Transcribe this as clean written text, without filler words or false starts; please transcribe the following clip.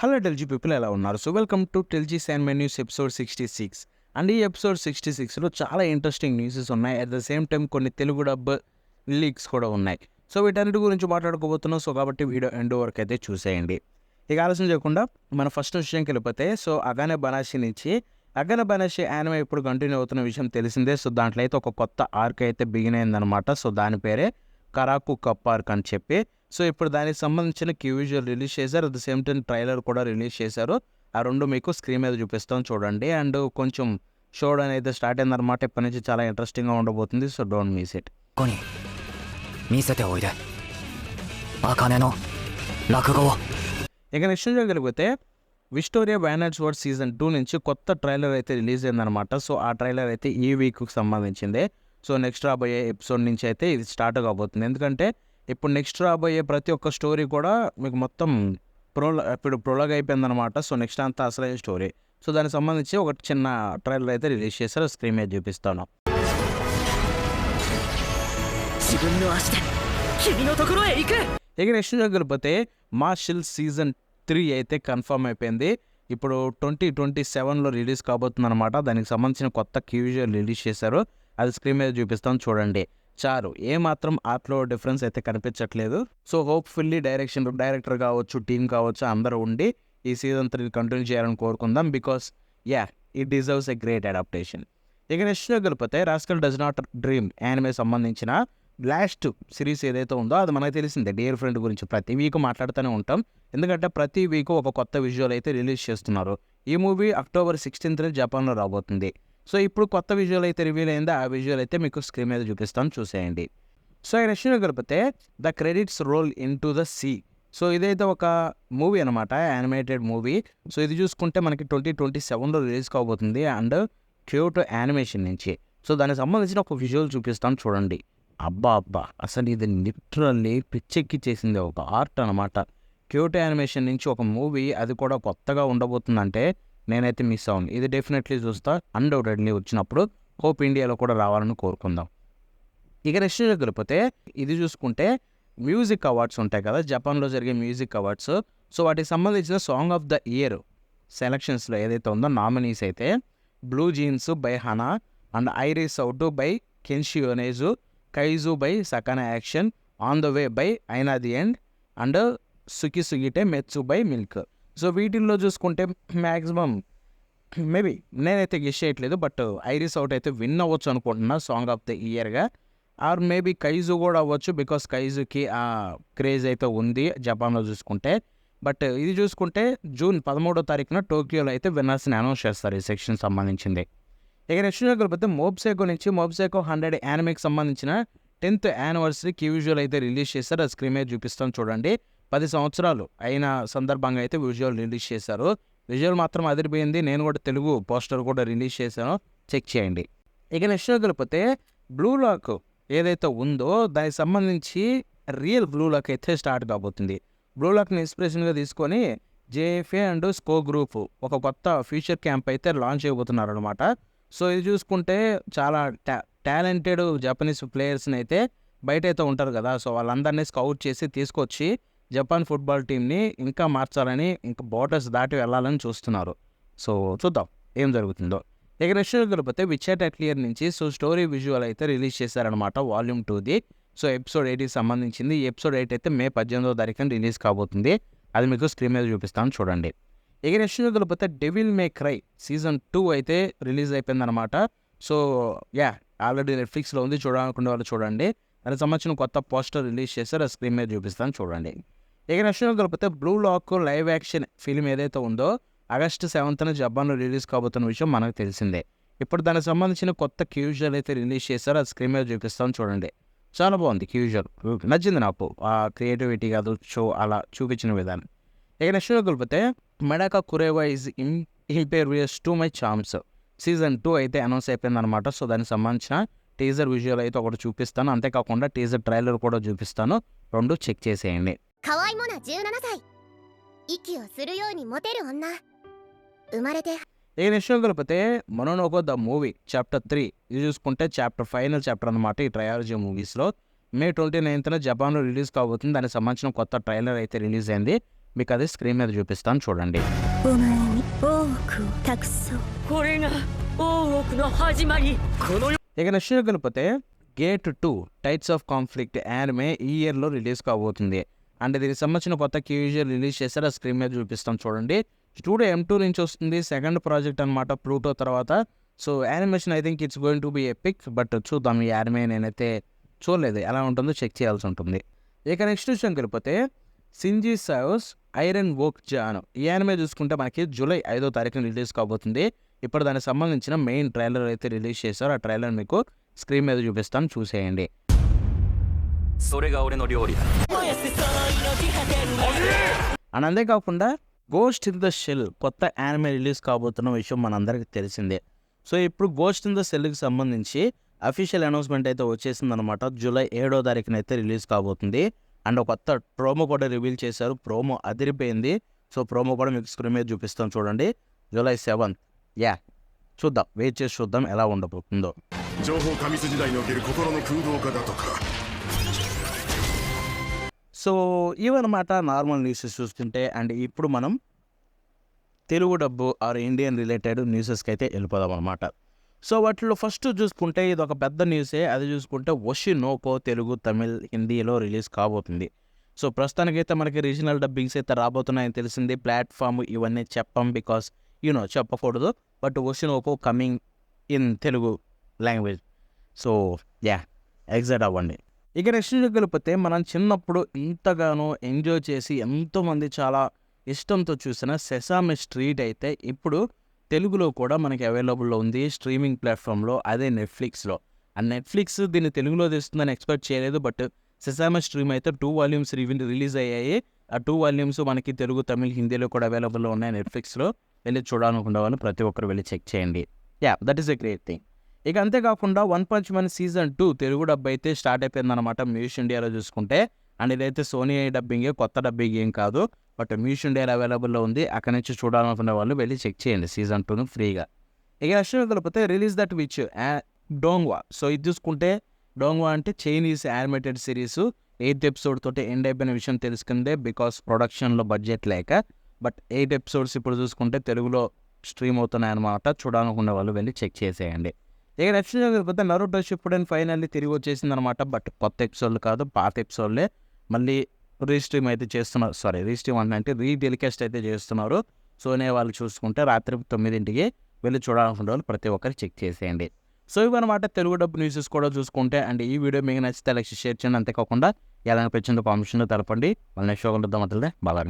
Hello టెల్జీ people ఎలా ఉన్నారు? So welcome to టెల్జీ శాన్ మెన్యూస్ ఎపిసోడ్ 66. అండ్ ఈ ఎపిసోడ్ 66లో చాలా ఇంట్రెస్టింగ్ న్యూసెస్ ఉన్నాయి. అట్ ద సేమ్ టైం కొన్ని తెలుగు డబ్ లీక్స్ కూడా ఉన్నాయి. సో వీటన్నిటి గురించి మాట్లాడుకోబోతున్నాం. సో కాబట్టి వీడియో ఎండ్ వరకు అయితే చూసేయండి. ఇక ఆలస్యం చేయకుండా మన ఫస్ట్ విషయంకి వెళ్ళిపోతే, సో అగానే బనాషి నుంచి అగానే బనాషి యానిమే ఇప్పుడు కంటిన్యూ అవుతున్న విషయం తెలిసిందే. సో దాంట్లో అయితే ఒక కొత్త ఆర్క్ అయితే బిగిన్ అయిందనమాట. సో దాని పేరే కరాకు కప్ ఆర్క్ అని చెప్పి. సో ఇప్పుడు దానికి సంబంధించిన క్యూ విజువల్ రిలీజ్ చేశారు. At the same time trailer కూడా రిలీజ్ చేశారు. ఆ రెండు మీకు స్క్రీన్ మీద చూపిస్తాం చూడండి. అండ్ కొంచెం షోడ్ అనేది స్టార్ట్ అయిందనమాట. ఇప్పటి నుంచి చాలా ఇంట్రెస్టింగ్గా ఉండబోతుంది. So don't miss it. ここに見せておいで茜の落語を ఇక నెక్స్ట్ చూడగలిగితే విక్టోరియా వ్యానర్స్ వర్డ్ సీజన్ 2 నుంచి కొత్త ట్రైలర్ అయితే రిలీజ్ అయిందనమాట. సో ఆ ట్రైలర్ అయితే ఈ వీక్కి సంబంధించింది. సో నెక్స్ట్ రాబోయే ఎపిసోడ్ నుంచి అయితే ఇది స్టార్ట్ కాబోతుంది. ఎందుకంటే ఇప్పుడు నెక్స్ట్ రాబోయే ప్రతి ఒక్క స్టోరీ కూడా మీకు మొత్తం ఇప్పుడు ప్రొలాగ్ అయిపోయిందనమాట. సో నెక్స్ట్ అంతా అసలైన స్టోరీ. సో దానికి సంబంధించి ఒక చిన్న ట్రైలర్ అయితే రిలీజ్ చేశారు. స్క్రీన్ మీద చూపిస్తాను. 自分の足で君のところへ行く ఇక నెక్స్ట్ చూడగలిగితే మార్షల్ సీజన్ 3 అయితే కన్ఫర్మ్ అయిపోయింది. ఇప్పుడు 2027లో రిలీజ్ కాబోతుంది అనమాట. దానికి సంబంధించిన కొత్త క్యూజువల్ రిలీజ్ చేశారు. అది స్క్రీన్ మీద చూపిస్తాం చూడండి. చారు ఏమాత్రం ఆర్ట్లో డిఫరెన్స్ అయితే కనిపించట్లేదు. సో హోప్ఫుల్లీ డైరెక్టర్ కావచ్చు, టీమ్ కావచ్చు అందరూ ఉండి ఈ సీజన్ 3 కంటిన్యూ చేయాలని కోరుకుందాం. Because it deserves a great adaptation. ఇక నెక్స్ట్ చూడగలిగితే rascal does not dream anime సంబంధించిన లాస్ట్ సిరీస్ ఏదైతే ఉందో అది మనకు తెలిసిందే. డియర్ ఫ్రెండ్ గురించి ప్రతి వీక్ మాట్లాడుతూనే ఉంటాం. ఎందుకంటే ప్రతి వీక్ ఒక కొత్త విజువల్ అయితే రిలీజ్ చేస్తున్నారు. ఈ మూవీ అక్టోబర్ 16th జపాన్లో రాబోతుంది. సో ఇప్పుడు కొత్త విజువల్ అయితే రివీల్ అయిందో ఆ విజువల్ అయితే మీకు స్క్రీన్ మీద చూపిస్తాను చూసేయండి. సో ఈ నెక్స్ట్ గడిపితే the credits roll into the sea. So ఇదైతే ఒక మూవీ అనమాట, యానిమేటెడ్ మూవీ. సో ఇది చూసుకుంటే మనకి 2027లో రిలీజ్ కాబోతుంది. అండ్ క్యూటో యానిమేషన్ నుంచి. సో దానికి సంబంధించిన ఒక విజువల్ చూపిస్తాను చూడండి. అబ్బా అసలు ఇది లిటరల్లీ పిచ్చెక్కి చేసింది ఒక ఆర్ట్ అనమాట. క్యూటో యానిమేషన్ నుంచి ఒక మూవీ, అది కూడా కొత్తగా ఉండబోతుందంటే నేనైతే మిస్ అవును. ఇది డెఫినెట్లీ చూస్తా. అన్డౌటెడ్లీ వచ్చినప్పుడు హోప్ ఇండియాలో కూడా రావాలని కోరుకుందాం. ఇక నెక్స్ట్ గడిపితే ఇది చూసుకుంటే మ్యూజిక్ అవార్డ్స్ ఉంటాయి కదా, జపాన్లో జరిగే మ్యూజిక్ అవార్డ్స్. సో వాటికి సంబంధించిన సాంగ్ ఆఫ్ ద ఇయర్ సెలక్షన్స్లో ఏదైతే ఉందో నామినీస్ అయితే blue jeans by Hana, and iris out by Kenshi Yonezu, Kaiju by Sakanaction, on the way by Aina the end, and Suki sugite metsu by Milk. So వీటిల్లో చూసుకుంటే maximum maybe నేనైతే guess చేయట్లేదు, but iris out అయితే win అవ్వచ్చు అనుకుంటున్నా song of the ఇయర్గా. Or maybe Kaiju కూడా అవ్వచ్చు, బికాస్ కైజుకి ఆ క్రేజ్ అయితే ఉంది జపాన్లో చూసుకుంటే. బట్ ఇది చూసుకుంటే జూన్ 13వ తారీఖున టోక్యోలో అయితే విన్నర్స్ని అనౌన్స్ చేస్తారు ఈ సెక్షన్ సంబంధించింది. ఇక నెక్స్ట్ చూడగలిగితే మోబ్సైకో నుంచి మోబ్సైకో 100 యానిమేకి సంబంధించిన 10th యానివర్సరీ విజువల్ అయితే రిలీజ్ చేశారు. అది స్క్రీన్ మీద చూపిస్తాం చూడండి. 10 సంవత్సరాలు అయిన సందర్భంగా అయితే విజువల్ రిలీజ్ చేశారు. విజువల్ మాత్రం అదిరిపోయింది. నేను కూడా తెలుగు పోస్టర్ కూడా రిలీజ్ చేశాను, చెక్ చేయండి. ఇక నెక్స్ట్ చూడగలిగితే బ్లూ లాక్ ఏదైతే ఉందో దానికి సంబంధించి రియల్ బ్లూ లాక్ అయితే స్టార్ట్ కాబోతుంది. బ్లూ లాక్ని ఇన్స్పిరేషన్గా తీసుకొని జేఎఫ్ఏ అండ్ స్కో గ్రూప్ ఒక కొత్త ఫ్యూచర్ క్యాంప్ అయితే లాంచ్ చేయబోతున్నారు అనమాట. సో ఇది చూసుకుంటే చాలా టాలెంటెడ్ జపనీస్ ప్లేయర్స్ని అయితే బయట అయితే ఉంటారు కదా, సో వాళ్ళందరినీ స్కౌట్ చేసి తీసుకొచ్చి జపాన్ ఫుట్బాల్ టీంని ఇంకా మార్చాలని, ఇంకా బోర్డర్స్ దాటి వెళ్ళాలని చూస్తున్నారు. సో చూద్దాం ఏం జరుగుతుందో. ఇక నెక్స్ట్ గడిపితే విచెట్ అట్లియర్ నుంచి సో స్టోరీ విజువల్ అయితే రిలీజ్ చేశారనమాట వాల్యూమ్ 2ది. సో ఎపిసోడ్ 8కి సంబంధించింది. ఈ ఎపిసోడ్ 8 అయితే మే 18వ తారీఖున రిలీజ్ కాబోతుంది. అది మీకు స్క్రీన్ మీద చూపిస్తాను చూడండి. ఇక నెక్స్ట్ గడిపితే డెవిల్ మే క్రై సీజన్ 2 అయితే రిలీజ్ అయిపోయిందనమాట. సో ఆల్రెడీ నెట్ఫ్లిక్స్లో ఉంది, చూడాలనుకునే వాళ్ళు చూడండి. దానికి సంబంధించిన కొత్త పోస్టర్ రిలీజ్ చేశారు, ఆ స్క్రీన్ మీద చూపిస్తాను చూడండి. ఇక నెక్స్ట్ గడిపితే Blue Lock live action film ఏదైతే ఉందో ఆగస్టు 7th జపాన్లో రిలీజ్ కాబోతున్న విషయం మనకు తెలిసిందే. ఇప్పుడు దానికి సంబంధించిన కొత్త క్యూజువల్ అయితే రిలీజ్ చేశారు, అది స్క్రీన్ మీద చూపిస్తాను చూడండి. చాలా బాగుంది క్యూజువల్, నచ్చింది నాకు ఆ క్రియేటివిటీ కాదు షో అలా చూపించిన విధానం. ఇక నెక్స్ట్ గడిపితే Medaka Kuroiwa is impervious to my charms season 2 అయితే అనౌన్స్ అయిపోయిందనమాట. సో దానికి సంబంధించిన టీజర్ విజువల్ అయితే ఒకటి చూపిస్తాను, అంతేకాకుండా టీజర్ ట్రైలర్ కూడా చూపిస్తాను. రెండు చెక్ చేసేయండి. 可愛いもな17歳息をするようにモテる女生まれて ఏ నెక్స్ట్ గడిపితే మొనోనోకో ద మూవీ చాప్టర్ 3 ఇది చూసుకుంటే ఫైనల్ చాప్టర్ అనమాట ఈ ట్రయాలజీ మూవీస్లో. మే 29th జపాన్లో రిలీజ్ కాబోతుంది. దానికి సంబంధించిన కొత్త ట్రైలర్ అయితే రిలీజ్ అయింది. మీకు అది స్క్రీన్ మీద చూపిస్తాను చూడండి. お前に多くを託そう。これが大奥の始まり。この ఇక నెక్స్ట్ వెళ్ళిపోతే gate 2 tights of conflict anime ఈ ఇయర్లో రిలీజ్ కాబోతుంది. అండ్ దీనికి సంబంధించిన కొత్త క్యూజర్ రిలీజ్ చేశారు, ఆ స్క్రీన్ మీద చూపిస్తాం చూడండి. స్టూడియో M2 నుంచి వస్తుంది, సెకండ్ ప్రాజెక్ట్ అనమాట ప్లూటో తర్వాత. So animation I think it's going to be epic, but చూద్దాం ఈ యానిమే నేనైతే చూడలేదు, ఎలా ఉంటుందో చెక్ చేయాల్సి ఉంటుంది. ఇక నెక్స్ట్ విషయం వెళ్ళిపోతే సింజీ సాయోస్ ఐరన్ వోక్ జాన్ ఈ యానిమే చూసుకుంటే మనకి జూలై 5వ తారీఖున రిలీజ్ కాబోతుంది. ఇప్పుడు దానికి సంబంధించిన మెయిన్ ట్రైలర్ అయితే రిలీజ్ చేశారు, ఆ ట్రైలర్ మీకు స్క్రీన్ మీద చూపిస్తాను చూసేయండి. それが俺の料理だ。 అండ్ అంతేకాకుండా గోస్ట్ ఇన్ ద షెల్ కొత్త యానిమే రిలీజ్ కాబోతున్న విషయం మనందరికీ తెలిసిందే. సో ఇప్పుడు గోస్ట్ ఇన్ ద షెల్కి సంబంధించి అఫీషియల్ అనౌన్స్మెంట్ అయితే వచ్చేసింది అనమాట. జూలై 7వ తారీఖున అయితే రిలీజ్ కాబోతుంది. అండ్ ఒక కొత్త ప్రోమో కూడా రివీల్ చేశారు, ప్రోమో అదిరిపోయింది. సో ప్రోమో కూడా మీకు స్క్రీన్ మీద చూపిస్తాం చూడండి. July 7th. చూద్దాం, వెయిట్ చేసి చూద్దాం ఎలా ఉండబోతుందో. 情報過密時代における心の空洞化だとか సో ఇవన్నమాట నార్మల్ న్యూసెస్ చూస్తుంటే. అండ్ ఇప్పుడు మనం తెలుగు డబ్బు ఆర్ ఇండియన్ రిలేటెడ్ న్యూసెస్కి అయితే వెళ్ళిపోదాం అనమాట. సో వాటిలో ఫస్ట్ చూసుకుంటే ఇది ఒక పెద్ద న్యూసే, అది చూసుకుంటే ఒషినోకో తెలుగు తమిళ్ హిందీలో రిలీజ్ కాబోతుంది. సో ప్రస్తుతానికైతే మనకి రీజనల్ డబ్బింగ్స్ అయితే రాబోతున్నాయని తెలిసింది. ప్లాట్ఫామ్ ఇవన్నీ చెప్పం బికాస్ చెప్పకూడదు, but Oshi no Ko coming in Telugu language. So excite అవ్వండి. ఇక నెక్స్ట్ వెళ్ళిపోతే మనం చిన్నప్పుడు ఇంతగానో ఎంజాయ్ చేసి ఎంతోమంది చాలా ఇష్టంతో చూసిన సెసామి స్ట్రీట్ అయితే ఇప్పుడు తెలుగులో కూడా మనకి అవైలబుల్లో ఉంది స్ట్రీమింగ్ ప్లాట్ఫామ్లో, అదే నెట్ఫ్లిక్స్లో. అండ్ నెట్ఫ్లిక్స్ దీన్ని తెలుగులో తెస్తుందని ఎక్స్పెక్ట్ చేయలేదు, బట్ సెసామి స్ట్రీమ్ అయితే 2 వాల్యూమ్స్ రిలీజ్ అయ్యాయి. ఆ 2 వాల్యూమ్స్ మనకి తెలుగు తమిళ్ హిందీలో కూడా అవైలబుల్లో ఉన్నాయి నెట్ఫ్లిక్స్లో. వెళ్ళి చూడాలనుకునే వాళ్ళు ప్రతి ఒక్కరు వెళ్ళి చెక్ చేయండి. That is a great thing. ఇక అంతేకాకుండా 1 Punch Man సీజన్ 2 తెలుగు డబ్బు అయితే స్టార్ట్ అయిపోయిందనమాట మ్యూజిక్ ఇండియాలో చూసుకుంటే. అండ్ ఇదైతే సోనీ డబ్బింగే, కొత్త డబ్బింగ్ ఏం కాదు, బట్ మ్యూజిక్ ఇండియాలో అవైలబుల్లో ఉంది. అక్కడి నుంచి చూడాలనుకునే వాళ్ళు వెళ్ళి చెక్ చేయండి సీజన్ 2 ఫ్రీగా. ఇక నెక్స్ట్ వెళ్ళిపోతే రిలీజ్ దట్ విచ్ డోంగ్వా. సో ఇది చూసుకుంటే డోంగ్వా అంటే చైనీస్ యానిమేటెడ్ సిరీస్ 8 ఎపిసోడ్ తోటి ఎండ్ అయిపోయిన విషయం తెలుసుకుందే, బికాస్ ప్రొడక్షన్లో బడ్జెట్ లేక. బట్ 8 ఎపిసోడ్స్ ఇప్పుడు చూసుకుంటే తెలుగులో స్ట్రీమ్ అవుతున్నాయి అనమాట. చూడాలనుకునే వాళ్ళు వెళ్ళి చెక్ చేసేయండి. ఇక నెక్స్ట్ వెళ్ళిపోతే నరుటో షిప్పుడెన్ ఫైనల్లీ తిరిగి వచ్చేసింది అనమాట. బట్ కొత్త ఎపిసోడ్లు కాదు, పాత ఎపిసోడ్లే మళ్ళీ రీస్ట్రీమ్ అయితే చేస్తున్నారు. రీస్ట్రీమ్ అంటే రీటెలికాస్ట్ అయితే చేస్తున్నారు. సోనీ వాళ్ళు చూసుకుంటే రాత్రి 9ంటికి వెళ్ళి చూడాలనుకునే వాళ్ళు ప్రతి ఒక్కరు చెక్ చేసేయండి. సో ఇవన్నమాట తెలుగు డబ్బు న్యూసెస్ కూడా చూసుకుంటే. అండ్ ఈ వీడియో మీకు నచ్చితే లైక్ షేర్ చేయండి. అంతేకాకుండా ఎలా అనిపించిందో కామెంట్స్లో తెలపండి. మళ్ళీ నెక్స్ట్ షో కలుద్దాం. బాగా